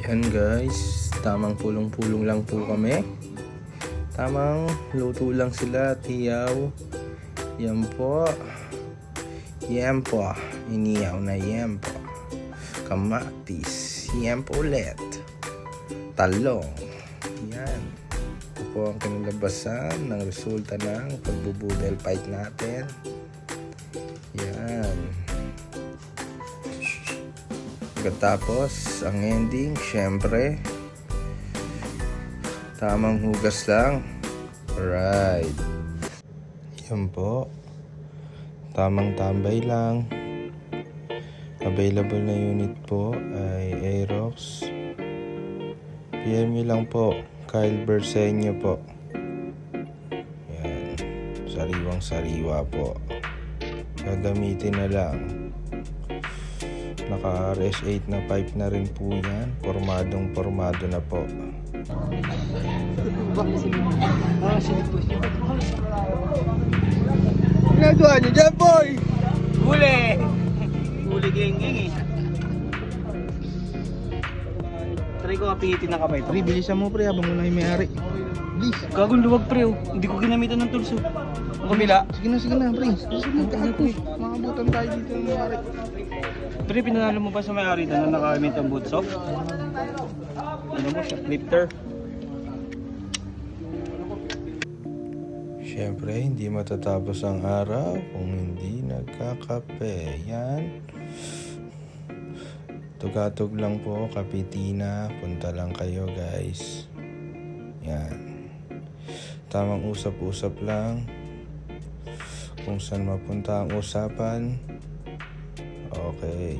Yan guys, tamang pulong-pulong lang po kami. Tamang luto lang sila, tiyaw. Yan po. Yan po. Iniyaw na yan po. Kamatis. Yan po ulit. Talong. Yan. Ito po ang kinalabasan ng resulta ng pagbubudel fight natin. Yan. Pagkatapos, ang ending, syempre, tamang hugas lang. Alright. Yan po. Tamang tambay lang. Available na unit po ay Aerox. PM nyo lang po. Kyle Bersenyo po. Yan. Sariwang-sariwa po. Gagamitin na lang. Naka RS8 na pipe na rin po yan. Pormadong-pormado na po. Ginagawa nyo dyan, boy! Huli! Huli geng-geng eh. Try ko kapihitin ng kamay. Pre, bilisan mo pre, habang muna yung may-ari. Please. Gagong luwag pre oh. Hindi ko ginamitan ng tulso. Ang kabila. Sige na, pre. Makabutan tayo dito ng may-ari. Pre, pinanalo mo pa sa may-ari na nakamit ang boots off? Ano mo siya? Lifter. Siyempre, hindi matatapos ang araw kung hindi nagkakape. Yan. Tugatog lang po, Kapitina. Punta lang kayo, guys. Yan. Tamang usap-usap lang. Kung saan mapunta ang usapan. Okay.